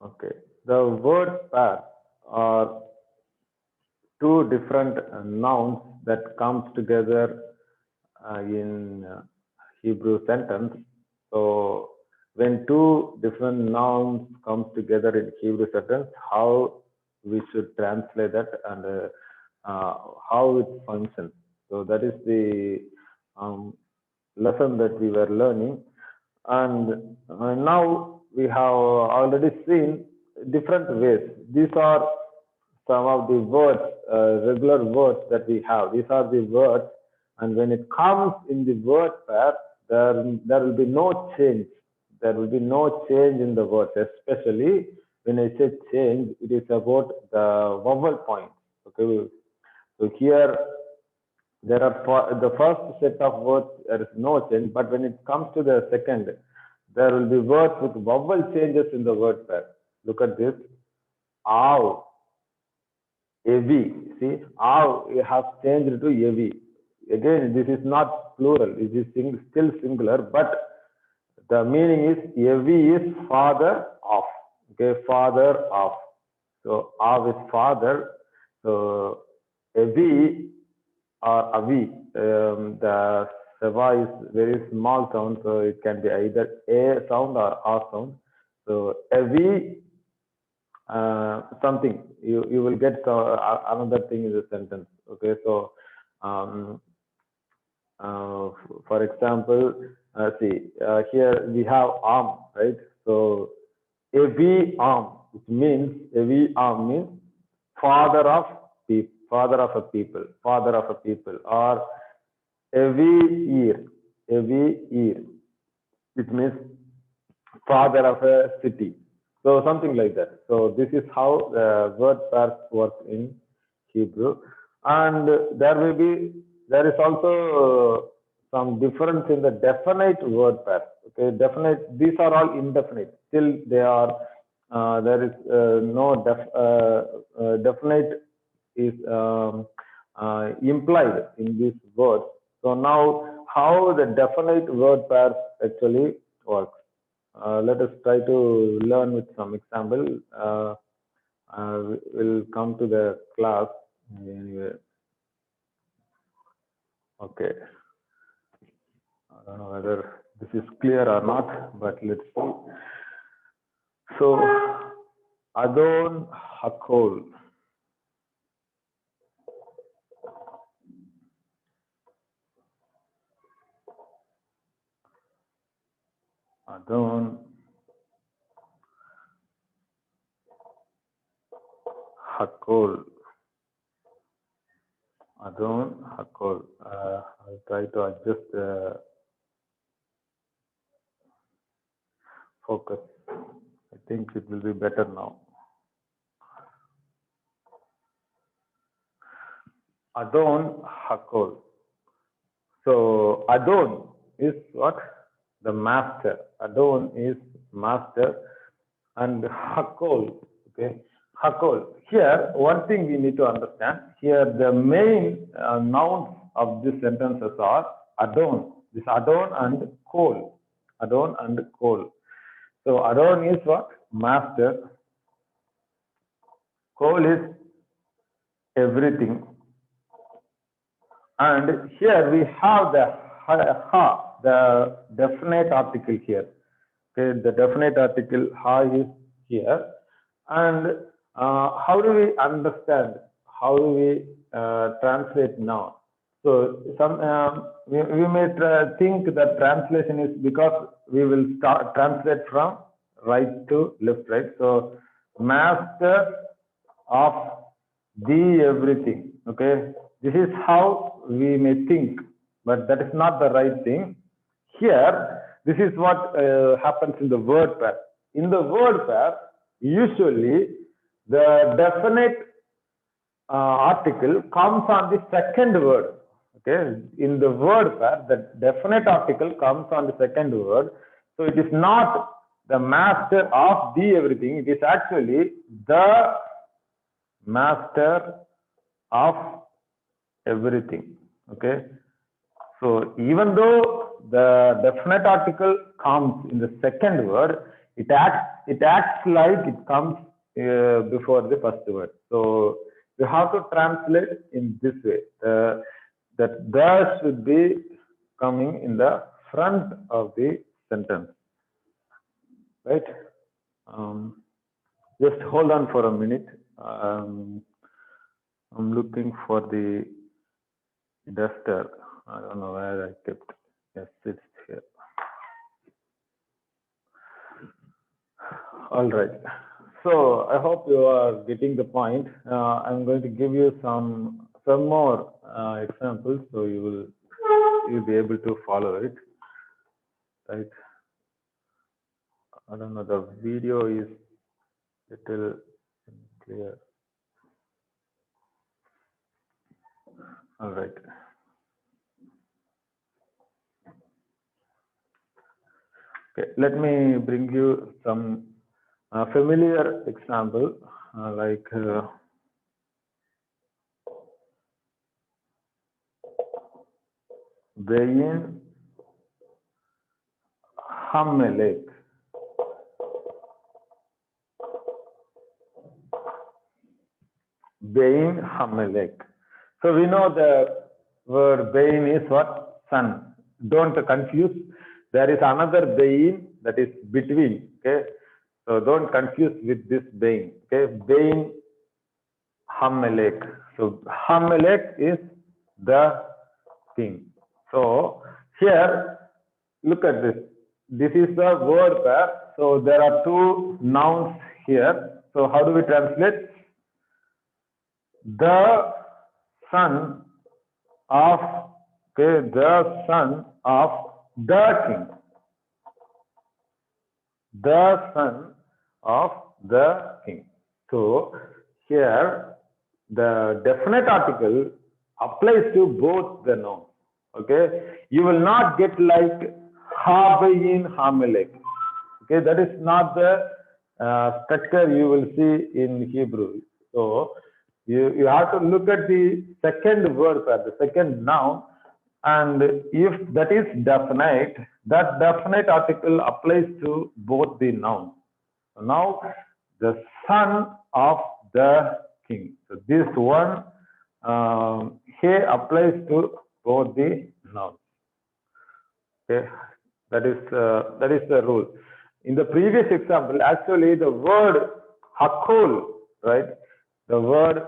Okay. The word pair are two different nouns that comes together in Hebrew sentence. So when two different nouns comes together in Hebrew sentence, how we should translate that and how it functions. So that is the um, lesson that we were learning, and now we have already seen different ways. These are some of the words, regular words that we have. These are the words, and when it comes in the word pair, there will be no change. There will be no change in the words, especially when I say change, it is about the vowel point. Okay, so here there are the first set of words, there is no change, but when it comes to the second, there will be words with vowel changes in the word pair. Look at this. Ow, heavy. See, ow has changed to heavy. Again, this is not plural, it is still singular, but the meaning is heavy is father of. Okay, father of. So, of is father. So, heavy or avi. The seva is very small sound, so it can be either a sound or a sound. So avi something, you will get another thing in the sentence. Okay, so um, uh, for example, see here we have arm, right? So avi arm, which means avi arm means father of people, father of a people, father of a people, or every year, every year. It means father of a city. So something like that. So this is how the word pairs work in Hebrew, and there is also some difference in the definite word pair. Okay, definite. These are all indefinite. Still, they are. There is no definite is implied in these words. So now, how the definite word pairs actually work? Let us try to learn with some example. We'll come to the class anyway. Okay. I don't know whether this is clear or not, but let's see. So, Adon Hakol. Adon Hakol. Adon Hakol. I'll try to adjust the focus. I think it will be better now. Adon Hakol. So Adon is what? The master. Adon is master, and Hakol. Okay, Hakol. Here, one thing we need to understand. Here, the main nouns of these sentences are Adon. This Adon and Kol. Adon and Kol. So Adon is what? Master. Kol is everything. And here we have the ha, the definite article here. Okay, the definite article ha is here. And how do we understand? How do we translate now? So we may think that translation is because we will start translate from right to left, right? So master of the everything. Okay, this is how we may think, but that is not the right thing. Here, this is what happens in the word pair. In the word pair, usually the definite article comes on the second word. Okay, in the word pair, the definite article comes on the second word. So it is not the master of the everything, it is actually the master of everything. Okay, so even though the definite article comes in the second word, It acts like it comes before the first word. So you have to translate in this way. That the should be coming in the front of the sentence, right? Just hold on for a minute. I'm looking for the duster. I don't know where I kept. Yes, it's here. All right. So I hope you are getting the point. I'm going to give you some more examples, so you'll be able to follow it. Right. I don't know. The video is little clear. All right. Okay. Let me bring you some familiar example like. Bein Hamelech. Bein Hamelech. So we know the word Bein is what? Son. Don't confuse. There is another Bein that is between. Okay. So don't confuse with this Bein. Okay. Bein Hamelech. So Hamelech is the king. So here, look at this. This is the word pair. So there are two nouns here. So how do we translate? The son of, okay, the son of the king. The son of the king. So here the definite article applies to both the nouns. Okay, you will not get like Habayin Hamelech. Okay, that is not the structure you will see in Hebrew. So you have to look at the second word, the second noun, and if that is definite, that definite article applies to both the nouns. So now the son of the king. So this one here applies to both the nouns. Okay, that is the rule. In the previous example, actually the word hakol, right? The word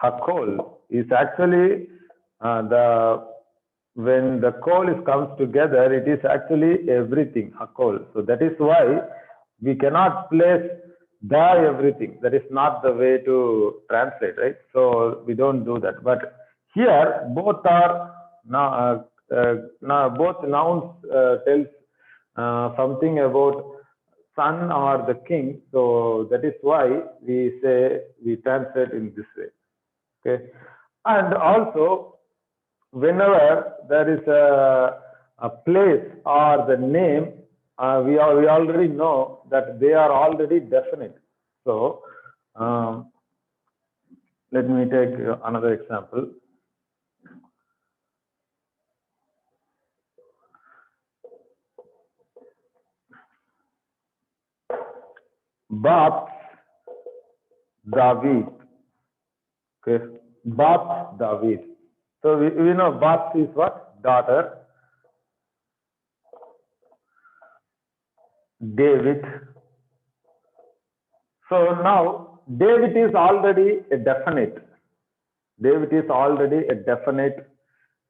hakol is actually when the kol comes together, it is actually everything, hakol. So that is why we cannot place the everything. That is not the way to translate, right? So we don't do that. But here both are now both nouns tells something about son or the king. So that is why we say we translate in this way. Okay, and also whenever there is a place or the name, we already know that they are already definite. So let me take another example. Bat David. Okay, Bat David. So we know Bat is what? Daughter. David. So now David is already a definite. David is already a definite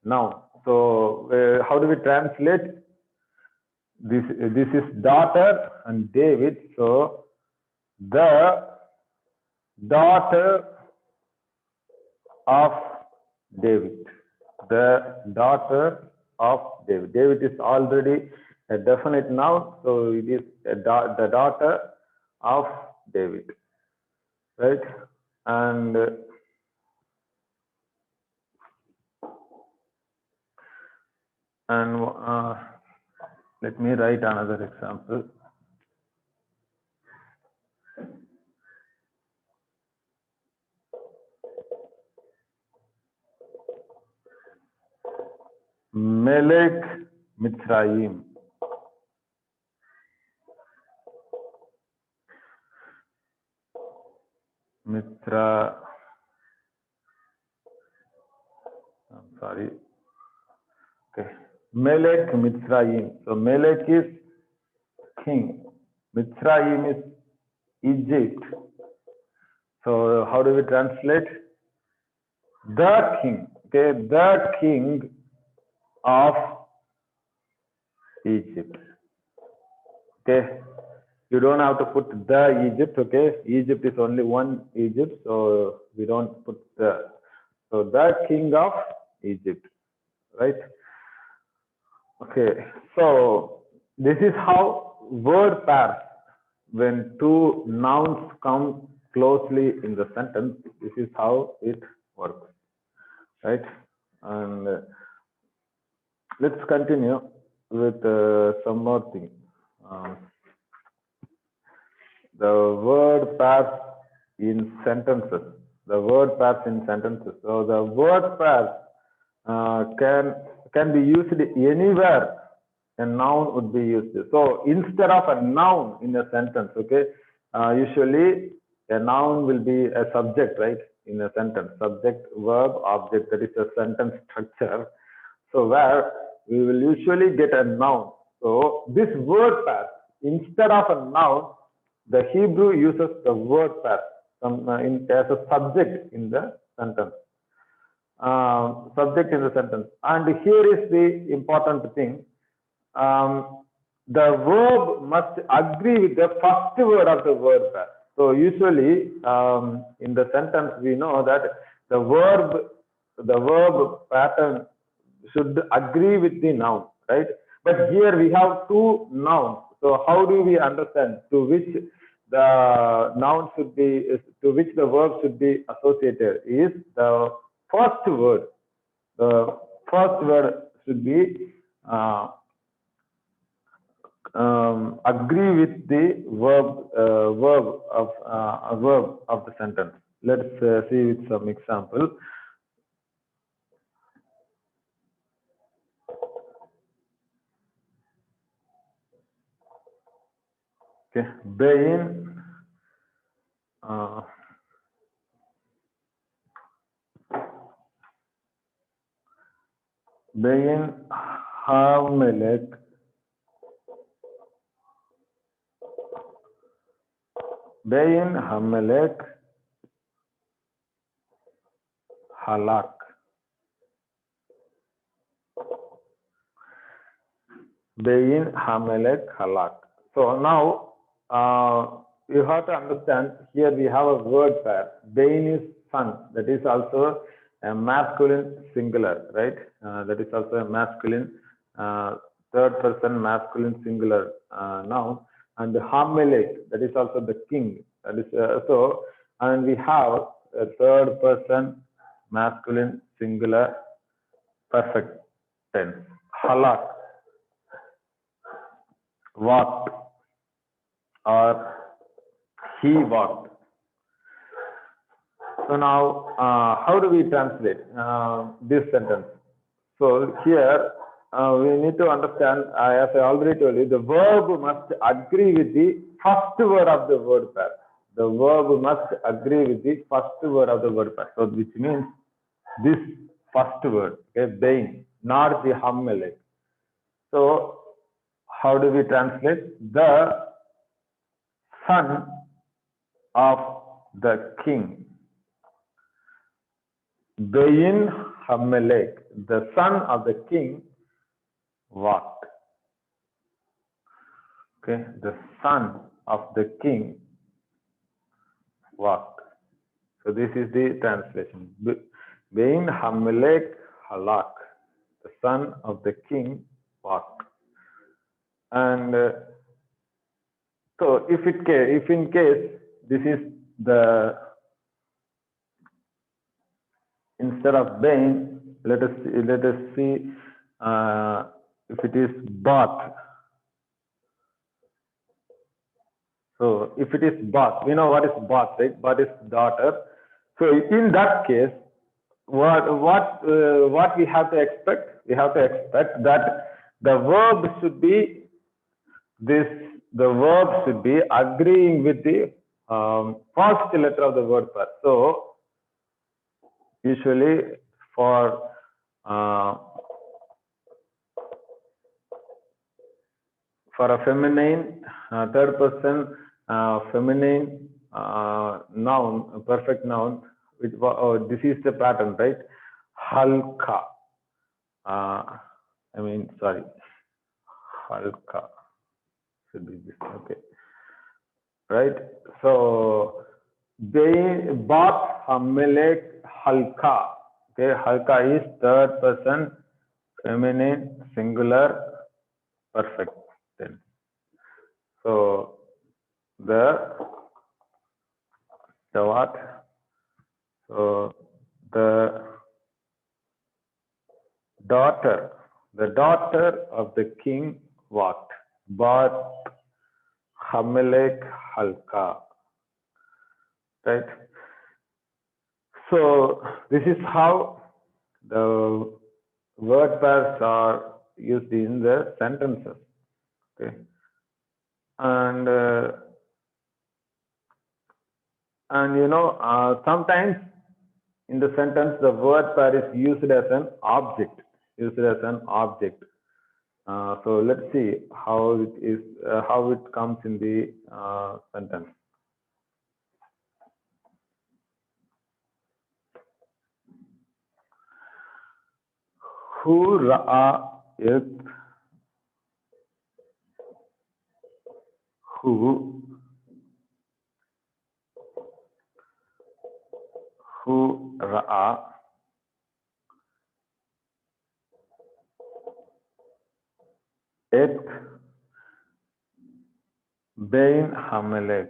noun. So how do we translate this? This is daughter and David. So the daughter of David. The daughter of David. David is already a definite noun. So it is the daughter of David. Right? And let me write another example. Melech Mitzrayim. Mitra. I'm sorry. Okay. Melech Mitzrayim. So Melech is king. Mitzrayim is Egypt. So how do we translate? The king. Okay, the king of Egypt. Okay, you don't have to put the Egypt. Okay, Egypt is only one Egypt, so we don't put the. So the king of Egypt, right? Okay, so this is how word pairs, when two nouns come closely in the sentence, this is how it works, right? And let's continue with some more things. The word pairs in sentences. The word pairs in sentences. So the word pairs can be used anywhere a noun would be used. So instead of a noun in a sentence, okay, usually a noun will be a subject, right, in a sentence. Subject, verb, object, that is a sentence structure. So where we will usually get a noun. So this word pair, instead of a noun, the Hebrew uses the word pair as a subject in the sentence. Subject in the sentence. And here is the important thing. The verb must agree with the first word of the word pair. So usually in the sentence we know that the verb pattern should agree with the noun, right? But here we have two nouns. So how do we understand to which the noun should be, to which the verb should be associated? Is the first word. The first word should be agree with the verb of the sentence. Let's see with some example. Okay, Bain Bain Hamelech Bain Hamelech Halak. Bain Hamelech Halak. So now you have to understand, here we have a word pair. Bain is son. That is also a masculine singular, right? That is also a masculine third person masculine singular noun. And the Hamelech, that is also the king. That is so, and we have a third person masculine singular perfect tense. Halak, walked, or he walked. So now, how do we translate this sentence? So here we need to understand, as I already told you, the verb must agree with the first word of the word pair. The verb must agree with the first word of the word pair. So which means this first word, okay, Bain, not the Hamelech. So how do we translate? The son of the king. Bain Hamelech, the son of the king, walked. Okay, the son of the king walked. So this is the translation. Bain Hamelech Halak, the son of the king walked. And so if in case this is the, instead of Bain, let us see if it is Bath. So if it is Bath, we know what is Bath, right? Bath is daughter. So in that case, what we have to expect? We have to expect that the verb should be this. The verb should be agreeing with the first letter of the word pair. So usually for a feminine third person feminine noun, a perfect noun, which this is the pattern, right? Halka. Sorry, halka should be this. Okay, right? So they bought Hamelek halka. Okay, halka is third person feminine singular perfect tense. So the what? So the daughter of the king what? Bought Hamelek halka. Right? So this is how the word pairs are used in the sentences. Okay, and sometimes in the sentence the word pair is used as an object. So let's see how it is how it comes in the sentence. Who ra'a it? Who ra'a it Bain Hamelek.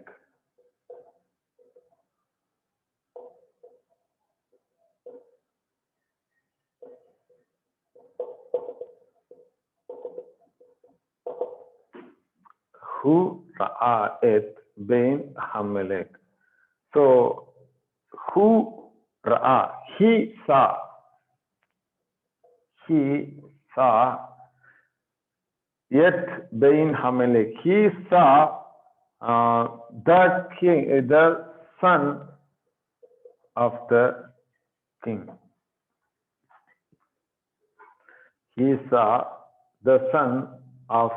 Who ra'a it Bain Hamelek. So who ra'a, he saw yet Bain Hamelek. He saw the king, the son of the king. He saw the son of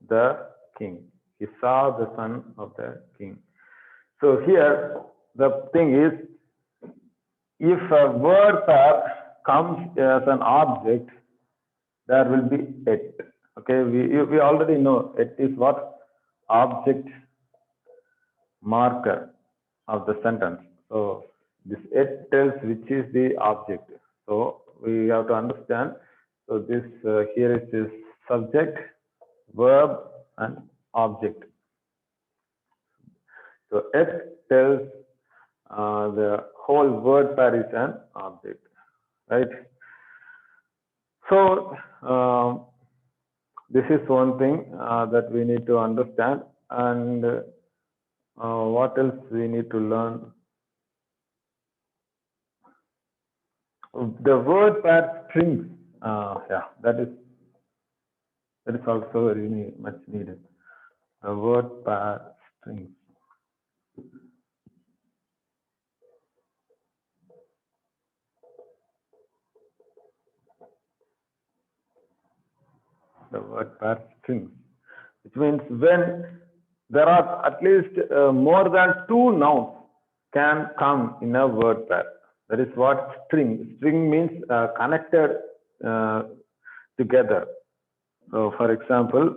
the king. He saw the son of the king. So here the thing is, if a word pair comes as an object, there will be it. Okay, we already know it is what? Object marker of the sentence. So this it tells which is the object. So we have to understand. So this here is this subject, verb, and object. So it tells the whole word pair is an object, right? So this is one thing that we need to understand. And what else we need to learn? The word pair strings. Yeah, that is also very much needed. The word pair strings. The word pair strings, which means when there are at least more than two nouns can come in a word pair. That is what string. String means connected together. So, for example,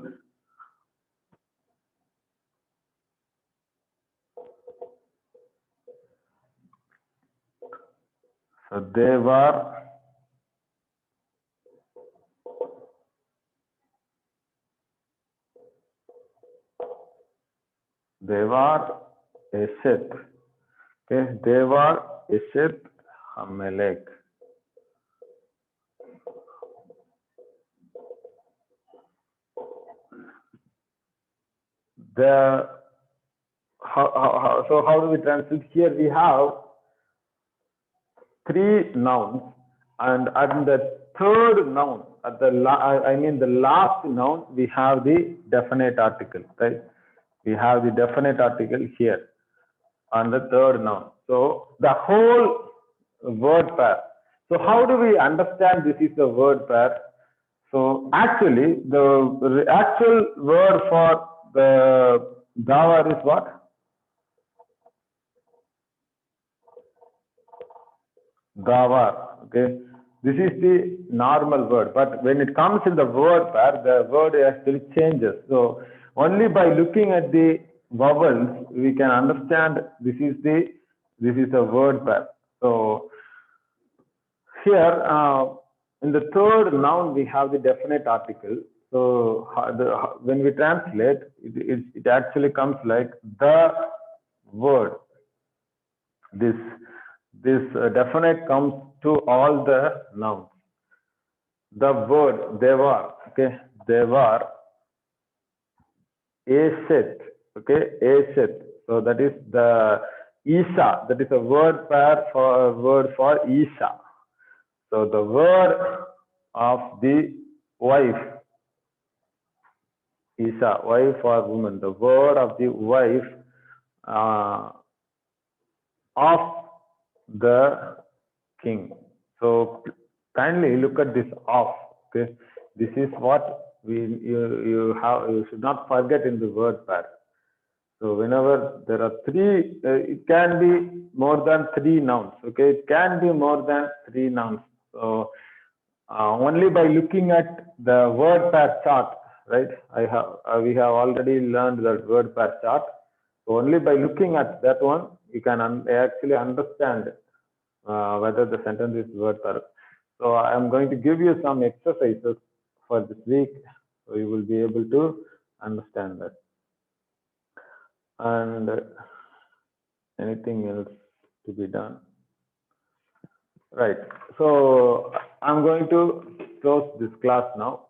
so they were Eshet. Okay, they were Eshet Hamelek. How do we translate? Here we have three nouns, and at the third noun, at the the last noun, we have the definite article, right? We have the definite article here. and the third noun. So the whole word pair. So how do we understand this is a word pair? So actually, the actual word for the davar is what? Davar. Okay. This is the normal word, but when it comes in the word pair, the word actually changes. So only by looking at the vowels, we can understand this is a word pair. So here, in the third noun, we have the definite article. So when we translate, it actually comes like the word. This definite comes to all the nouns. The word devar, okay, devar, aset, okay, aset. So that is the Isha. That is a word pair for Isha. So the word of the wife, Isha, wife or woman. The word of the wife uh, of the king. So kindly look at this of. Okay, this is what you should not forget in the word pair. So whenever there are three, it can be more than three nouns. Okay, it can be more than three nouns. So only by looking at the word pair chart, right? We have already learned that word pair chart. So only by looking at that one, you can actually understand whether the sentence is word pair. So I am going to give you some exercises for this week, so you will be able to understand that. And anything else to be done? Right. So I'm going to close this class now.